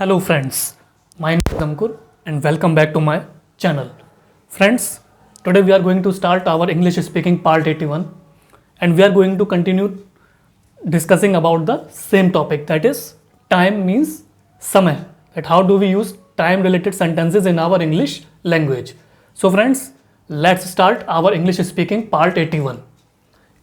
Hello friends, my name is Ankur and welcome back to my channel. Friends, today we are going to start our English speaking part 81 and we are going to continue discussing about the same topic, that is time means samay, that how do we use time related sentences in our English language. So friends, let's start our English speaking part 81.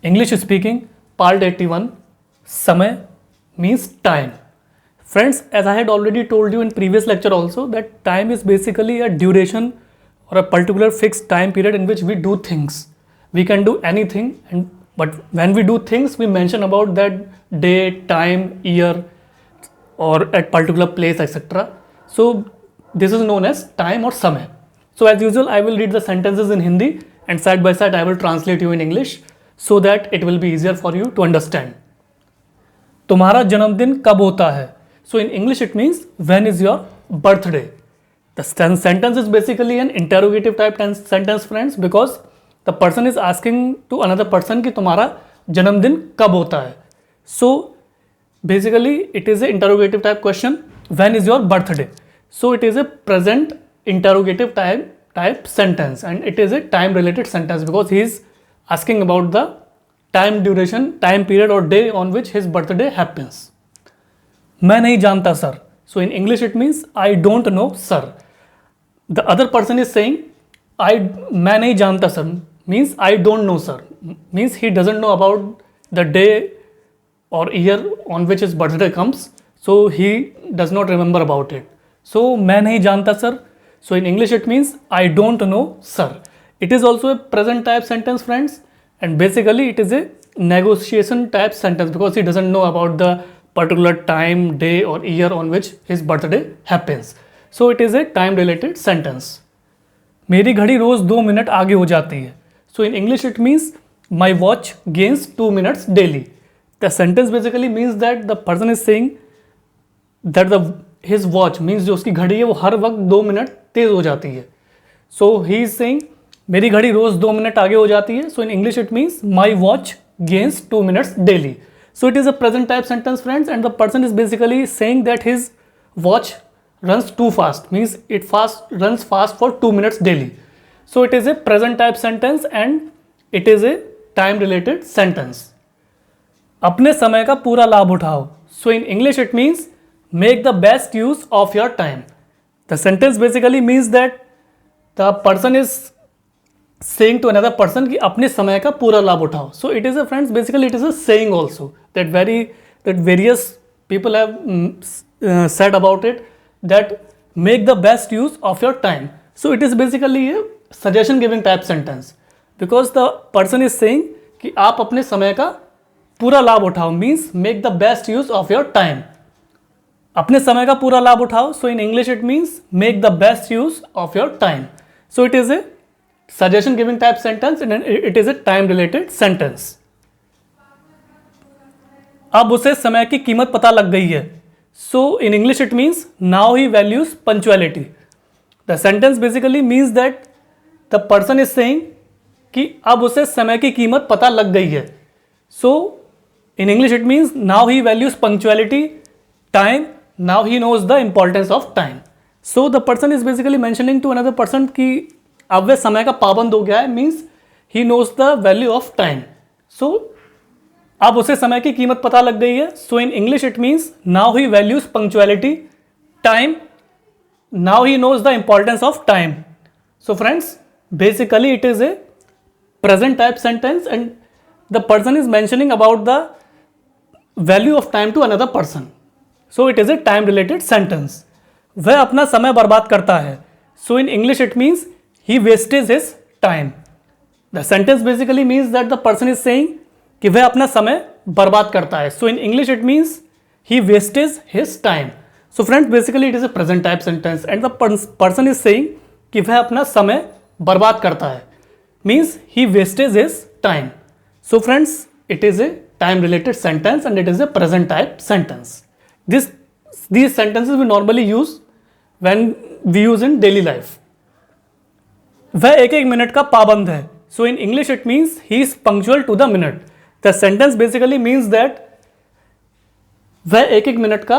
English speaking part 81, samay means time. Friends, as I had already told you in previous lecture also, that time is basically a duration or a particular fixed time period in which we do things. We can do anything, but when we do things, we mention about that day, time, year, or at particular place, etc. So this is known as time or samay. So as usual, I will read the sentences in Hindi and side by side I will translate you in English so that it will be easier for you to understand. तुम्हारा जन्मदिन कब होता है? So in English it means when is your birthday? The sentence is basically an interrogative type sentence, friends, because the person is asking to another person कि तुम्हारा जन्मदिन कब होता है. So basically it is an interrogative type question. When is your birthday? So it is a present interrogative type sentence and it is a time related sentence because he is asking about the time duration, time period or day on which his birthday happens. मैं नहीं जानता sir. So in English it means I don't know sir. The other person is saying मैं नहीं जानता sir means I don't know sir, means he doesn't know about the day or year on which his birthday comes, so he does not remember about it. So मैं नहीं जानता sir. So in English it means I don't know sir. It is also a present type sentence, friends, and basically it is a negotiation type sentence because he doesn't know about the particular time, day or year on which his birthday happens. So it is a time related sentence. मेरी घड़ी रोज 2 minute आगे हो जाती है. So in English it means my watch gains 2 minutes daily. The sentence basically means that the person is saying that his watch means जो उसकी घड़ी है वो हर वक्त 2 मिनट तेज हो जाती है. So he is saying मेरी घड़ी रोज 2 मिनट आगे हो जाती है. So in English it means my watch gains 2 minutes daily. So it is a present type sentence, friends, and the person is basically saying that his watch runs too fast, means it runs fast for 2 minutes daily. So it is a present type sentence and it is a time related sentence. अपने समय का पूरा लाभ उठाओ. So in English it means make the best use of your time. The sentence basically means that the person is saying to another person कि अपने समय का पूरा लाभ उठाओ. So it is a, friends, basically it is a saying also that various people have said about it, that make the best use of your time. So it is basically a suggestion giving type sentence because the person is saying कि आप अपने समय का पूरा लाभ उठाओ, means make the best use of your time. अपने समय का पूरा लाभ उठाओ. So in English it means make the best use of your time. So it is a suggestion giving type sentence and it is a time related sentence. अब उसे समय की कीमत पता लग गई है. So in English it means now he values punctuality. The sentence basically means that the person is saying कि अब उसे समय की कीमत पता लग गई है. So in English it means now he values punctuality, time, now he knows the importance of time. So the person is basically mentioning to another person कि अब वह समय का पाबंद हो गया है, means he knows the value of time. So अब उसे समय की कीमत पता लग गई है. So in English it means now he values punctuality, time, now he knows the importance of time. So friends, basically it is a present type sentence and the person is mentioning about the value of time to another person. So it is a time related sentence. वह अपना समय बर्बाद करता है. So in English it means he wastes his time. The sentence basically means that the person is saying कि वह अपना समय बर्बाद करता है. So in English it means he wastes his time. So friends, basically it is a present type sentence and the person is saying कि वह अपना समय बर्बाद करता है, means he wastes his time. So friends, it is a time related sentence and it is a present type sentence. These sentences we normally use when we use in daily life. वह एक minute का पाबंद है. So in English it means he is punctual to the minute. The sentence basically means that वह एक minute का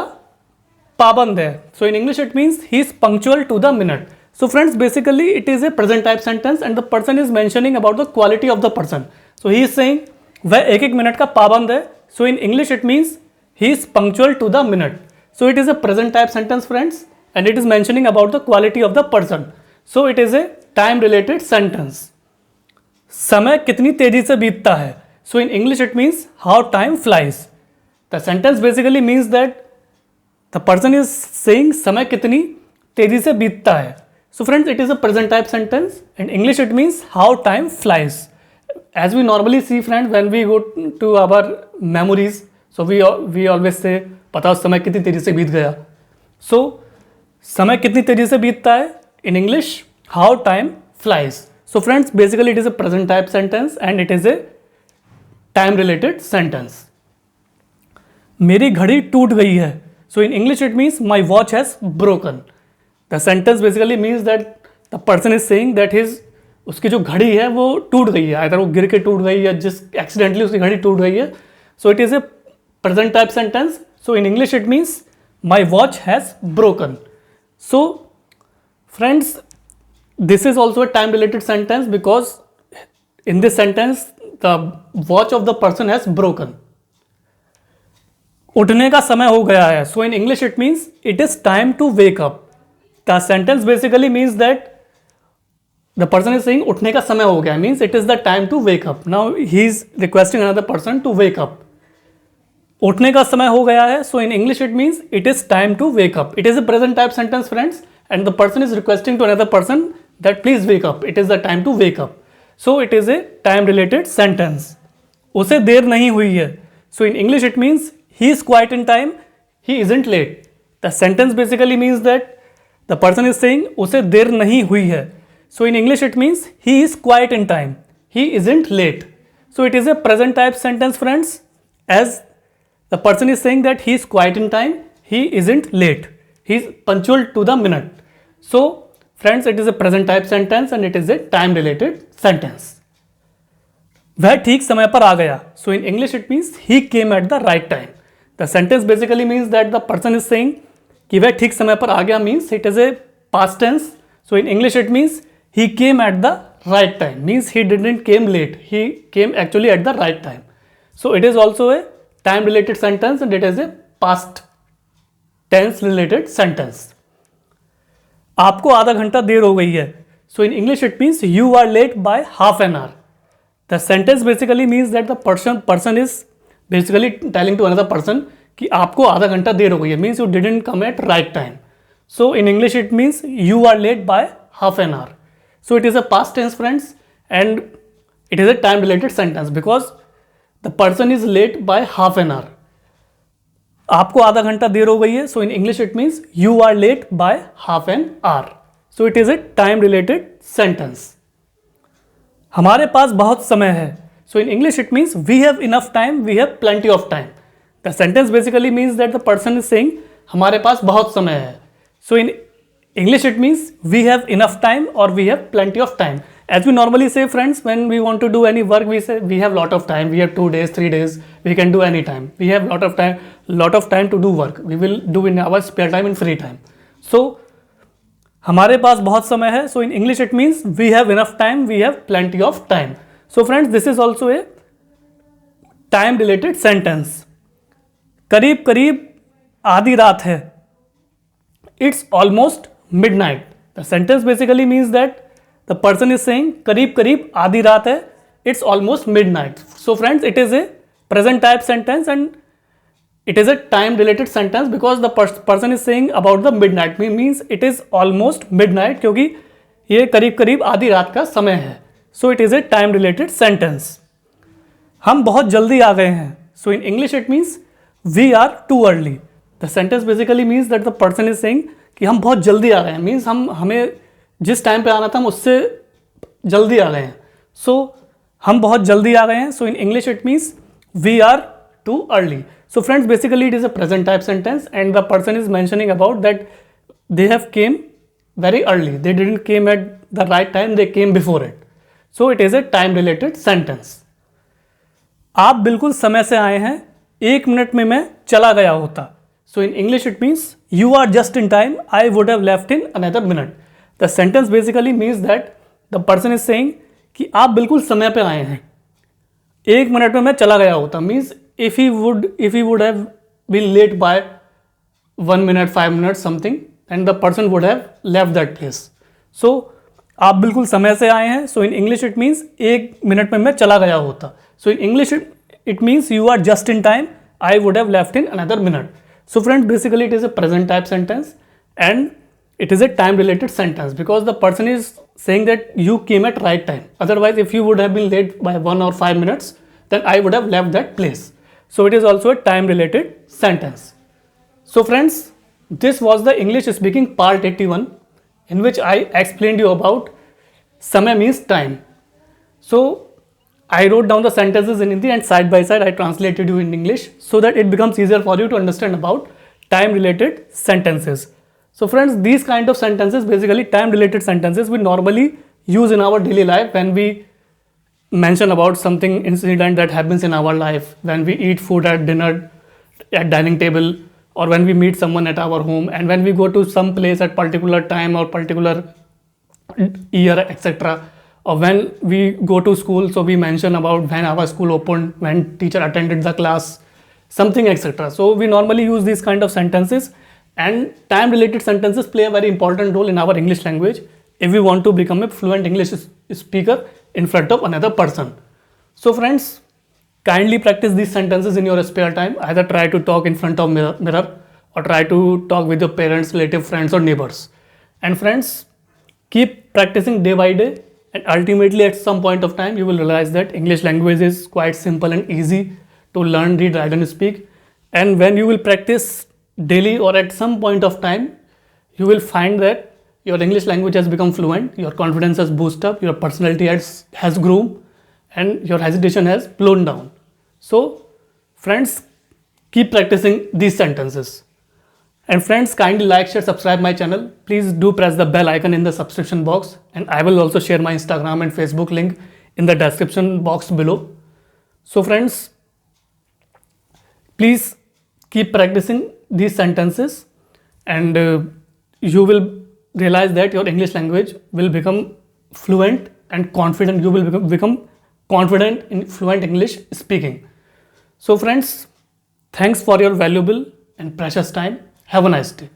पाबंद है. So in English it means he is punctual to the minute. So friends, basically it is a present type sentence and the person is mentioning about the quality of the person. So he is saying वह एक एक minute का पाबंद है. So in English it means he is punctual to the minute. So it is a present type sentence friends and it is mentioning about the quality of the person. So it is a time related sentence. समय कितनी तेजी से बीतता है. So in English it means how time flies. The sentence basically means that the person is saying समय कितनी तेजी से बीतता है. So friends, it is a present type sentence. In English it means how time flies. As we normally see friends, when we go to our memories, so we always say पता समय कितनी तेजी से बीत गया. So समय कितनी तेजी से बीतता है. In English, how time flies. So friends, basically it is a present type sentence and it is a time related sentence. मेरी घड़ी टूट गई है. So in English it means my watch has broken. The sentence basically means that the person is saying that उसकी जो घड़ी है वो टूट गई है. Either वो गिर के टूट गई या जिस accidentally उसकी घड़ी टूट गई है. So it is a present type sentence. So in English it means my watch has broken. So friends, this is also a time related sentence because in this sentence the watch of the person has broken. उठने का समय हो गया है. So in English it means it is time to wake up. The sentence basically means that the person is saying उठने का समय हो गया means it is the time to wake up. Now he is requesting another person to wake up. उठने का समय हो गया है. So in English it means it is time to wake up. It is a present type sentence friends and the person is requesting to another person that please wake up. It is the time to wake up. So it is a time related sentence. उसे देर नहीं हुई है. So in English it means he is quite in time, he isn't late. The sentence basically means that the person is saying उसे देर नहीं हुई है. So in English it means he is quite in time, he isn't late. So it is a present type sentence friends as the person is saying that he is quite in time, he isn't late, he is punctual to the minute. So friends, it is a present type sentence and it is a time related sentence. वह ठीक समय पर आ गया. So in English it means he came at the right time. The sentence basically means that the person is saying कि वह ठीक समय पर आ गया means it is a past tense. So in English it means he came at the right time means he didn't came late, he came actually at the right time. So it is also a time related sentence and it is a past tense related sentence. आपको आधा घंटा देर हो गई है. So in English it means you are late by half an hour. The sentence basically means that the person is basically telling to another person कि आपको आधा घंटा देर हो गई है means you didn't come at right time. So in English it means you are late by half an hour. So it is a past tense friends and it is a time related sentence because the person is late by half an hour. आपको आधा घंटा देर हो गई है. So in English it means you are late by half an hour. So it is a time related sentence. हमारे पास बहुत समय है. So in English it means we have enough time, we have plenty of time. The sentence basically means that the person is saying हमारे पास बहुत समय है. So in English it means we have enough time or we have plenty of time. As we normally say friends, when we want to do any work we say we have lot of time, we have 2 days, 3 days, we can do any time. We have lot of time to do work. We will do in our spare time, in free time. So हमारे पास बहुत समय है. So in English it means we have enough time, we have plenty of time. So friends, this is also a time related sentence. करीब करीब आधी रात है. It's almost midnight. The sentence basically means that the person is saying करीब करीब आधी रात है. It's almost midnight. So friends, it is a present type sentence and it is a time related sentence because the person is saying about the midnight means it is almost midnight क्योंकि ये करीब करीब आधी रात का समय है. So it is a time related sentence. हम बहुत जल्दी आ गए हैं. So in English it means we are too early. The sentence basically means that the person is saying कि हम बहुत जल्दी आ गए हैं means हमें जिस टाइम पे आना था हम उससे जल्दी आ गए हैं. So हम बहुत जल्दी आ गए हैं. So in English it means we are too early. So friends, basically it is a present type sentence and the person is mentioning about that they have came very early. They didn't came at the right time, they came before it. So it is a time related sentence. आप बिल्कुल समय से आए हैं. 1 minute में मैं चला गया होता. So in English it means you are just in time, I would have left in another minute. The sentence basically means that the person is saying कि आप बिल्कुल समय पे आए हैं, 1 मिनट में मैं चला गया होता. Means if he would have been late by 1 minute, 5 minutes something, and the person would have left that place. So आप बिल्कुल समय से आए हैं. So in English it means 1 minute में मैं चला गया होता. So in English it means you are just in time, I would have left in another minute. So friends, basically it is a present type sentence and it is a time related sentence because the person is saying that you came at right time. Otherwise, if you would have been late by 1 or 5 minutes, then I would have left that place. So it is also a time related sentence. So friends, this was the English speaking part 81 in which I explained you about samay means time. So I wrote down the sentences in Hindi and side by side I translated you in English so that it becomes easier for you to understand about time related sentences. So friends, these kind of sentences, basically time related sentences, we normally use in our daily life when we mention about something incident that happens in our life, when we eat food at dinner, at dining table, or when we meet someone at our home, and when we go to some place at particular time or particular year, etc. Or when we go to school, so we mention about when our school opened, when teacher attended the class, something, etc. So we normally use these kind of sentences, and time related sentences play a very important role in our English language if we want to become a fluent English speaker in front of another person. So friends, kindly practice these sentences in your spare time. Either try to talk in front of mirror or try to talk with your parents, relatives, friends or neighbors. And friends, keep practicing day by day, and ultimately at some point of time you will realize that English language is quite simple and easy to learn, read, write and speak. And when you will practice daily or at some point of time, you will find that your English language has become fluent, your confidence has boosted up, your personality has grown and your hesitation has blown down. So friends, keep practicing these sentences. And friends, kindly like, share, subscribe my channel. Please do press the bell icon in the subscription box, and I will also share my Instagram and Facebook link in the description box below. So friends, please keep practicing these sentences and you will realize that your English language will become fluent and confident. You will become confident in fluent English speaking. So friends, thanks for your valuable and precious time. Have a nice day.